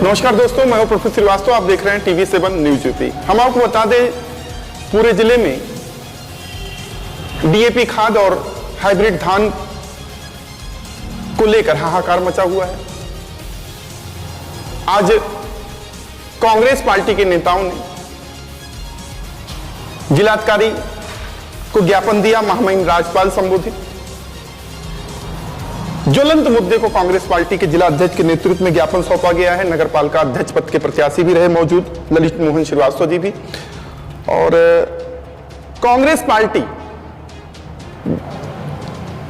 नमस्कार दोस्तों, मैं हूं प्रोफेसर श्रीवास्तव। आप देख रहे हैं TV7 न्यूज यूपी। हम आपको बता दें, पूरे जिले में DAP खाद और हाइब्रिड धान को लेकर हाहाकार मचा हुआ है। आज कांग्रेस पार्टी के नेताओं ने जिलाधिकारी को ज्ञापन दिया, महामहिम राज्यपाल संबोधित। ज्वलंत मुद्दे को कांग्रेस पार्टी के जिला अध्यक्ष के नेतृत्व में ज्ञापन सौंपा गया है। नगर पालिका अध्यक्ष पद के प्रत्याशी भी रहे मौजूद ललित मोहन श्रीवास्तव जी भी, और कांग्रेस पार्टी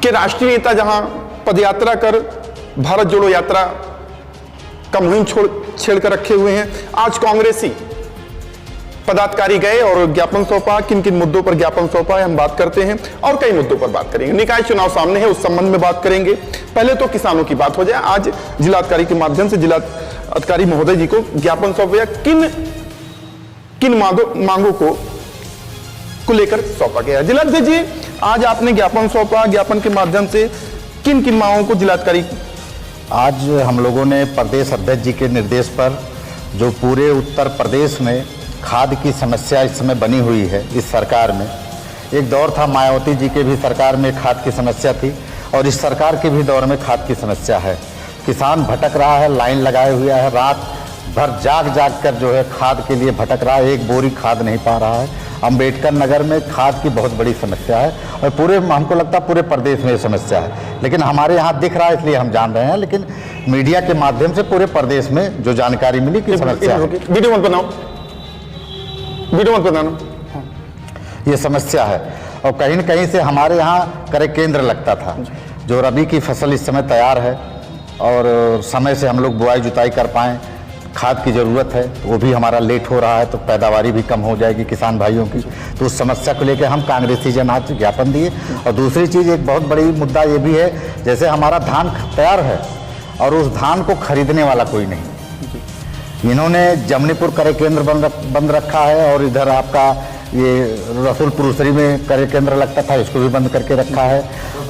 के राष्ट्रीय नेता जहां पदयात्रा कर भारत जोड़ो यात्रा का मुहिम छेड़ कर रखे हुए हैं, आज कांग्रेसी पदाधिकारी गए और ज्ञापन सौंपा। किन किन मुद्दों पर ज्ञापन सौंपा है हम बात करते हैं, और कई मुद्दों पर बात करेंगे। निकाय चुनाव सामने है, उस संबंध में बात करेंगे। पहले तो किसानों की बात हो जाए। आज जिलाधिकारी के माध्यम से जिलाधिकारी महोदय जी को ज्ञापन सौंपा, किन मांगों को लेकर सौंपा गया। जिलाध्यक्ष जी, आज आपने ज्ञापन सौंपा, ज्ञापन के माध्यम से किन किन मांगों को जिलाधिकारी? आज हम लोगों ने प्रदेश अध्यक्ष जी के निर्देश पर, जो पूरे उत्तर प्रदेश में खाद की समस्या इस समय बनी हुई है, इस सरकार में एक दौर था मायावती जी के भी सरकार में खाद की समस्या थी, और इस सरकार के भी दौर में खाद की समस्या है। किसान भटक रहा है, लाइन लगाए हुआ है, रात भर जाग कर जो है खाद के लिए भटक रहा है, एक बोरी खाद नहीं पा रहा है। अंबेडकर नगर में खाद की बहुत बड़ी समस्या है, और पूरे, हमको लगता है पूरे प्रदेश में ये समस्या है, लेकिन हमारे यहाँ दिख रहा है इसलिए हम जान रहे हैं। लेकिन मीडिया के माध्यम से पूरे प्रदेश में जो जानकारी मिली कि समस्या है, वीडियो मत बनाना, ये समस्या है। और कहीं न कहीं से हमारे यहाँ क्रय केंद्र लगता था, जो रबी की फसल इस समय तैयार है, और समय से हम लोग बुआई जुताई कर पाएँ। खाद की ज़रूरत है, वो भी हमारा लेट हो रहा है, तो पैदावारी भी कम हो जाएगी किसान भाइयों की। तो उस समस्या को लेकर हम कांग्रेसी जन आज ज्ञापन दिए। और दूसरी चीज़, एक बहुत बड़ी मुद्दा ये भी है, जैसे हमारा धान तैयार है और उस धान को खरीदने वाला कोई नहीं। इन्होंने जमनीपुर क्रय केंद्र बंद रखा है, और इधर आपका ये रसूलपुर उसरी में क्रय केंद्र लगता था, इसको भी बंद करके रखा है,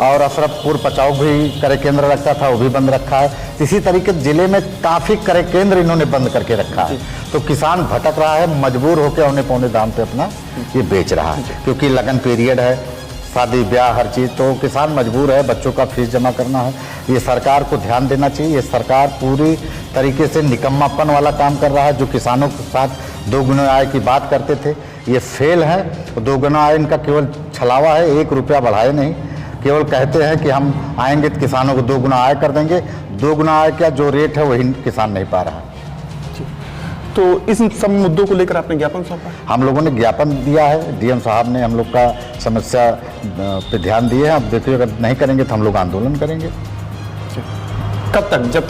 और अशरफपुर पचाऊ भी क्रय केंद्र लगता था, वो भी बंद रखा है। इसी तरीके जिले में काफ़ी क्रय केंद्र इन्होंने बंद करके रखा है। तो किसान भटक रहा है, मजबूर होकर औने पौने दाम पे अपना ये बेच रहा है, क्योंकि लगन पीरियड है, शादी ब्याह हर चीज़, तो किसान मजबूर है, बच्चों का फीस जमा करना है। ये सरकार को ध्यान देना चाहिए। ये सरकार पूरी तरीके से निकम्मापन वाला काम कर रहा है। जो किसानों के साथ दोगुना आय की बात करते थे, ये फेल है। दोगुना आय इनका केवल छलावा है, 1 रुपया बढ़ाए नहीं, केवल कहते हैं कि हम आएंगे तो किसानों को 2 गुना आय कर देंगे। 2 गुना आय का जो रेट है वही किसान नहीं पा रहा है। तो इस सब मुद्दों को लेकर आपने ज्ञापन सौंपा? हम लोगों ने ज्ञापन दिया है, डीएम साहब ने हम लोग का समस्या पे ध्यान दिए हैं। अब देखिए, अगर नहीं करेंगे तो हम लोग आंदोलन करेंगे। कब तक? जब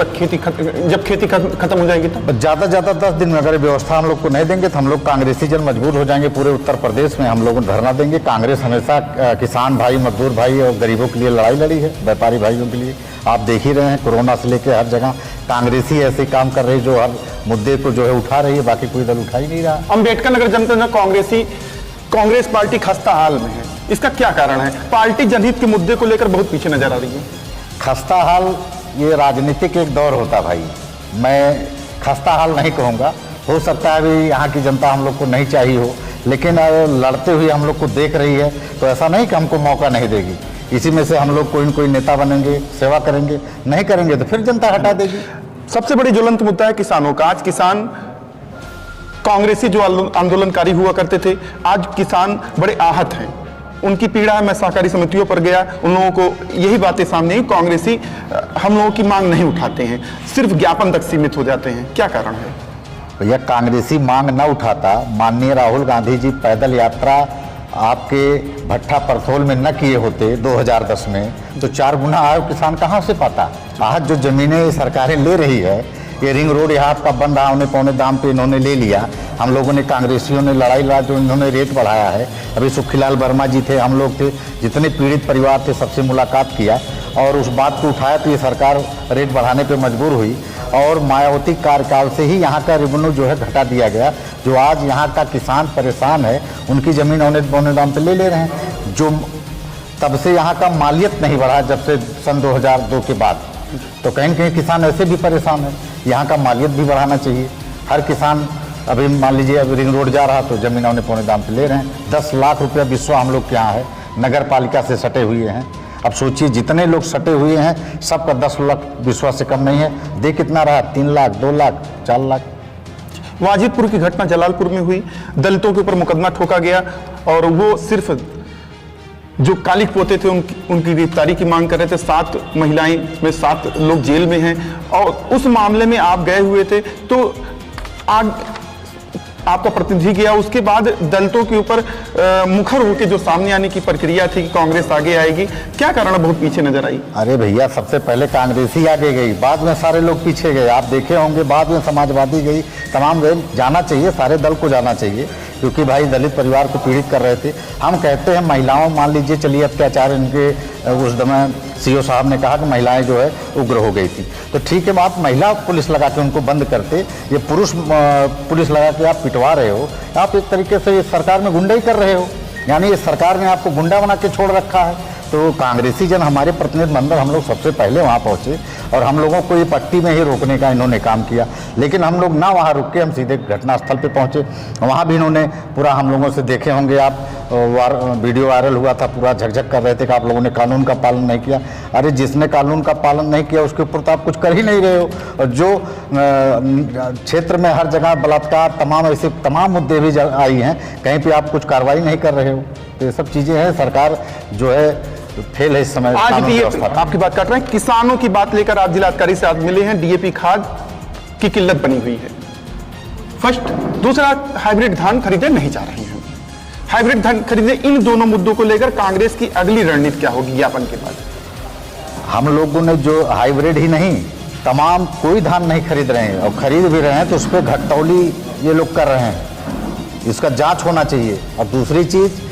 खेती खत्म हो जाएगी तब? ज़्यादा 10 दिन में अगर व्यवस्था हम लोग को नहीं देंगे तो हम लोग कांग्रेसी जन मजबूर हो जाएंगे। पूरे उत्तर प्रदेश में हम लोग धरना देंगे। कांग्रेस हमेशा किसान भाई, मजदूर भाई और गरीबों के लिए लड़ाई लड़ी है, व्यापारी भाइयों के लिए। आप देख ही रहे हैं, कोरोना से लेकर हर जगह कांग्रेसी ऐसे काम कर रही है, जो हर मुद्दे को जो है उठा रही है, बाकी कोई दल उठा ही नहीं रहा। अंबेडकर नगर जनता कांग्रेस पार्टी खस्ता हाल में है, इसका क्या कारण है? पार्टी जनहित के मुद्दे को लेकर बहुत पीछे नजर आ रही है। खस्ता हाल ये राजनीतिक एक दौर होता भाई, मैं खस्ता हाल नहीं कहूँगा। हो सकता है अभी यहाँ की जनता हम लोग को नहीं चाहिए हो, लेकिन लड़ते हुए हम लोग को देख रही है, तो ऐसा नहीं कि हमको मौका नहीं देगी। इसी में से हम लोग कोई न कोई नेता बनेंगे, सेवा करेंगे, नहीं करेंगे तो फिर जनता हटा देगी। सबसे बड़ी ज्वलंत मुद्दा है किसानों का। आज किसान कांग्रेसी जो आंदोलनकारी हुआ करते थे, आज किसान बड़े आहत हैं। उनकी पीड़ा है। मैं सहकारी समितियों पर गया, उन लोगों को यही बातें सामने आई, कांग्रेसी हम लोगों की मांग नहीं उठाते हैं, सिर्फ ज्ञापन तक सीमित हो जाते हैं। क्या कारण है? भैया कांग्रेसी मांग न उठाता, माननीय राहुल गांधी जी पैदल यात्रा आपके भट्टा परथोल में न किए होते 2010 में, तो 4 गुना आय किसान कहाँ से पाता। आज जो जमीनें सरकारें ले रही है, ये रिंग रोड यहाँ आपका बन रहा, उन्हें पौने दाम पे इन्होंने ले लिया। हम लोगों ने, कांग्रेसियों ने लड़ाई लड़ा, जो इन्होंने रेट बढ़ाया है। अभी सुखीलाल वर्मा जी थे, हम लोग थे, जितने पीड़ित परिवार थे सबसे मुलाकात किया और उस बात को उठाया, तो ये सरकार रेट बढ़ाने पे मजबूर हुई और मायावती कार्यकाल से ही यहाँ का रेवेन्यू जो है घटा दिया गया। जो आज यहाँ का किसान परेशान है, उनकी ज़मीन औने पौने दाम पे ले रहे हैं। जो तब से यहाँ का मालियत नहीं बढ़ा, जब से सन 2002 के बाद, तो कहीं कहीं किसान ऐसे भी परेशान है। यहाँ का मालियत भी बढ़ाना चाहिए। हर किसान, अभी मान लीजिए अभी रिंग रोड जा रहा तो ज़मीन औने पौने दाम पे ले रहे हैं। 10 लाख रुपया बिस्वा हम लोग के यहाँ है, नगर पालिका से सटे हुए हैं। अब सोचिए जितने लोग सटे हुए हैं सबका 10 लाख बिस्वा से कम नहीं है। दे कितना रहा? 3 लाख, 2 लाख, 4 लाख। वाजिदपुर की घटना जलालपुर में हुई, दलितों के ऊपर मुकदमा ठोका गया और वो सिर्फ जो कालिक पोते थे उनकी गिरफ्तारी की मांग कर रहे थे। 7 महिलाएं में 7 लोग जेल में हैं और उस मामले में आप गए हुए थे, तो आपका प्रतिनिधि गया, उसके बाद दलितों के ऊपर मुखर होकर जो सामने आने की प्रक्रिया थी कि कांग्रेस आगे आएगी, क्या कारण बहुत पीछे नजर आई? अरे भैया, सबसे पहले कांग्रेस ही आगे गई, बाद में सारे लोग पीछे गए। आप देखे होंगे, बाद में समाजवादी गई, तमाम गए। जाना चाहिए, सारे दल को जाना चाहिए, क्योंकि भाई दलित परिवार को पीड़ित कर रहे थे। हम कहते हैं महिलाओं, मान लीजिए चलिए अत्याचार, इनके उस समय सीओ साहब ने कहा कि महिलाएं जो है उग्र हो गई थी, तो ठीक है, आप महिला पुलिस लगा के उनको बंद करते। ये पुरुष पुलिस लगा के आप पिटवा रहे हो, आप एक तरीके से ये सरकार में गुंडाई कर रहे हो, यानी ये सरकार ने आपको गुंडा बना के छोड़ रखा है। तो कांग्रेसी जन, हमारे प्रतिनिधि मंडल, हम लोग सबसे पहले वहाँ पहुँचे और हम लोगों को ये पट्टी में ही रोकने का इन्होंने काम किया। लेकिन हम लोग ना वहाँ रुक के हम सीधे घटनास्थल पे पहुँचे। वहाँ भी इन्होंने पूरा, हम लोगों से देखे होंगे आप, वीडियो वायरल हुआ था, पूरा झकझक कर रहे थे कि आप लोगों ने कानून का पालन नहीं किया। अरे जिसने कानून का पालन नहीं किया उसके ऊपर तो आप कुछ कर ही नहीं रहे हो। और जो क्षेत्र में हर जगह बलात्कार, तमाम ऐसे तमाम मुद्दे भी आई हैं, कहीं पर आप कुछ कार्रवाई नहीं कर रहे हो। तो ये सब चीज़ें हैं, सरकार जो है फेल है इस समय। आज भी आपकी बात काट रहे हैं, किसानों की बात लेकर आप जिलाधिकारी से आज मिले हैं। डीएपी खाद की किल्लत बनी हुई है, फर्स्ट। दूसरा, हाइब्रिड धान खरीदे नहीं जा रहे हैं। हाइब्रिड धान खरीदे, इन दोनों मुद्दों को लेकर कांग्रेस की अगली रणनीति क्या होगी ज्ञापन के बाद? हम लोगों ने जो हाइब्रिड ही नहीं, तमाम कोई धान नहीं खरीद रहे हैं, और खरीद भी रहे हैं तो उस पर घटतौली ये लोग कर रहे हैं। इसका जांच होना चाहिए। और दूसरी चीज,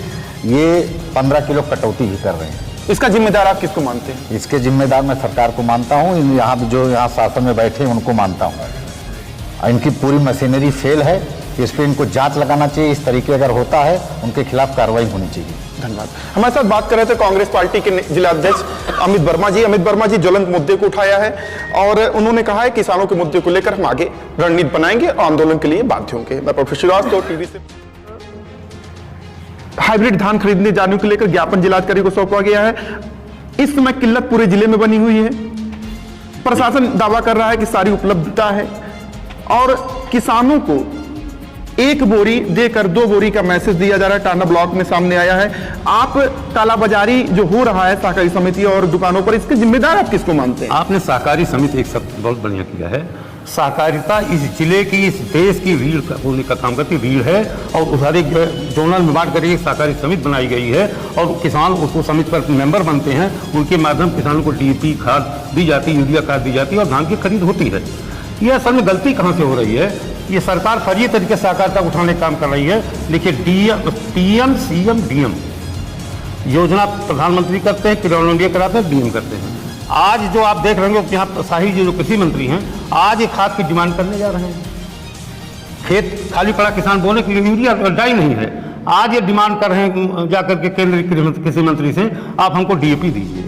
ये 15 किलो कटौती भी कर रहे हैं। इसका जिम्मेदार आप किसको मानते हैं? इसके जिम्मेदार मैं सरकार को मानता हूँ, यहाँ जो यहाँ शासन में बैठे हैं उनको मानता हूँ। इनकी पूरी मशीनरी फेल है, इस पर इनको जांच लगाना चाहिए। इस तरीके अगर होता है, उनके खिलाफ कार्रवाई होनी चाहिए। धन्यवाद। हमारे साथ बात कर रहे थे कांग्रेस पार्टी के जिला अध्यक्ष अमित वर्मा जी। अमित वर्मा जी ज्वलंत मुद्दे को उठाया है और उन्होंने कहा है किसानों के मुद्दे को लेकर हम आगे रणनीति बनाएंगे और आंदोलन के लिए बाध्य होंगे। मैं प्रोफेसर श्रीवास्तव, टीवी से। हाइब्रिड धान खरीदने जाने को लेकर ज्ञापन जिलाधिकारी को सौंपा गया है। इस समय किल्लत पूरे जिले में बनी हुई है। प्रशासन दावा कर रहा है कि सारी उपलब्धता है और किसानों को 1 बोरी देकर 2 बोरी का मैसेज दिया जा रहा है। टांडा ब्लॉक में सामने आया है। आप कालाबाजारी जो हो रहा है सहकारी समिति और दुकानों पर, इसके जिम्मेदार आप किसको मानते हैं? आपने सहकारी समिति, एक शब्द बहुत बढ़िया किया है। सहकारिता इस जिले की, इस देश की रीढ़ होने का काम करती रीढ़ है और उधर एक जोनल में बांट कर एक सहकारी समिति बनाई गई है और किसान उसको समिति पर मेंबर बनते हैं। उनके माध्यम किसानों को डीएपी खाद दी जाती है, यूरिया खाद दी जाती है और धान की खरीद होती है। ये असल में गलती कहाँ से हो रही है? ये सरकार फर्जी तरीके से सहकारिता उठाने का काम कर रही है। देखिए, पीएम सीएम डीएम योजना प्रधानमंत्री करते हैं, किसान इंडिया कराते हैं, डीएम करते हैं। आज जो आप देख रहे हैं, यहाँ शाही जी जो कृषि मंत्री हैं, आज ये खाद की डिमांड करने जा रहे हैं। खेत खाली पड़ा, किसान बोले कि यूरिया डाई नहीं है, आज ये डिमांड कर रहे हैं जाकर के केंद्रीय कृषि मंत्री से, आप हमको डीएपी दीजिए।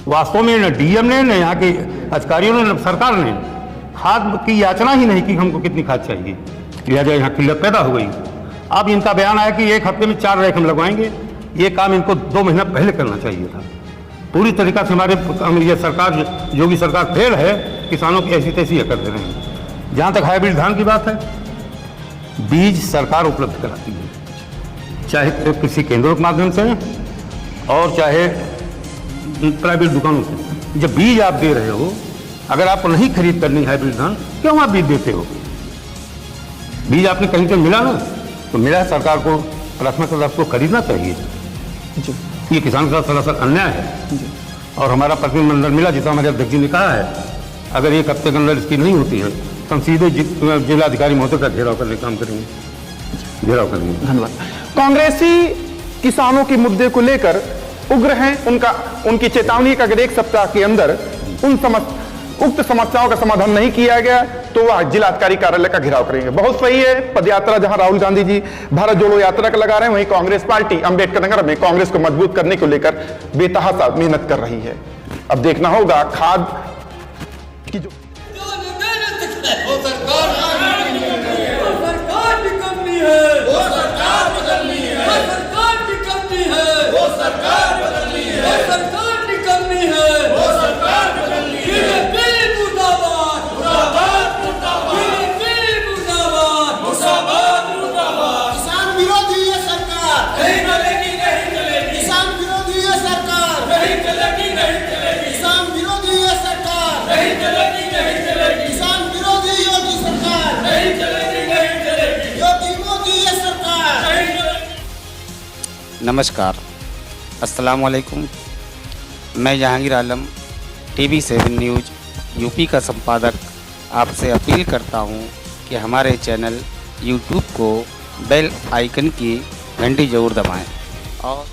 वास्तव में न डीएम ने, न यहाँ के अधिकारियों ने, न सरकार ने खाद की याचना ही नहीं कि हमको कितनी खाद चाहिए, लिहाजा यहाँ किल्लत पैदा हो गई। अब इनका बयान आया कि 1 हफ्ते में 4 रैक हम लगवाएंगे। ये काम इनको 2 महीना पहले करना चाहिए था। पूरी तरीका से हमारे ये सरकार, योगी सरकार फेल है, किसानों की ऐसी तैसी कर दे रहे हैं। जहाँ तक हाइब्रिड धान की बात है, बीज सरकार उपलब्ध कराती है, चाहे कृषि केंद्रों के माध्यम से और चाहे प्राइवेट दुकानों से। जब बीज आप दे रहे हो, अगर आपको नहीं खरीद करनी हाइब्रिड धान, क्यों आप बीज देते हो? बीज आपने कहीं से मिला ना, तो मेरा सरकार को प्राथमिकता आपको खरीदना चाहिए। ये किसान के साथ सरासर अन्याय है। और हमारा प्रतिनिधिमंडल मिला, जितना हमारे अध्यक्ष जी ने कहा है, अगर एक हफ्ते के अंदर इसकी नहीं होती है तो हम सीधे जिलाधिकारी महोदय का घेराव करने का काम करेंगे, घेराव करेंगे। धन्यवाद। कांग्रेसी किसानों के मुद्दे को लेकर उग्र हैं। उनकी चेतावनी का अगर 1 सप्ताह के अंदर उक्त समस्याओं का समाधान नहीं किया गया तो वह जिलाधिकारी कार्यालय का घेराव करेंगे। बहुत सही है। पदयात्रा जहां राहुल गांधी जी भारत जोड़ो यात्रा का लगा रहे हैं, वहीं कांग्रेस पार्टी अंबेडकर नगर में कांग्रेस को मजबूत करने को लेकर बेतहाशा मेहनत कर रही है। अब देखना होगा खाद की जो नमस्कार, अस्सलाम वालेकुम। मैं जहांगीर आलम, टीवी 7 न्यूज़ यूपी का संपादक आपसे अपील करता हूं कि हमारे चैनल यूट्यूब को बेल आइकन की घंटी ज़रूर दबाएं और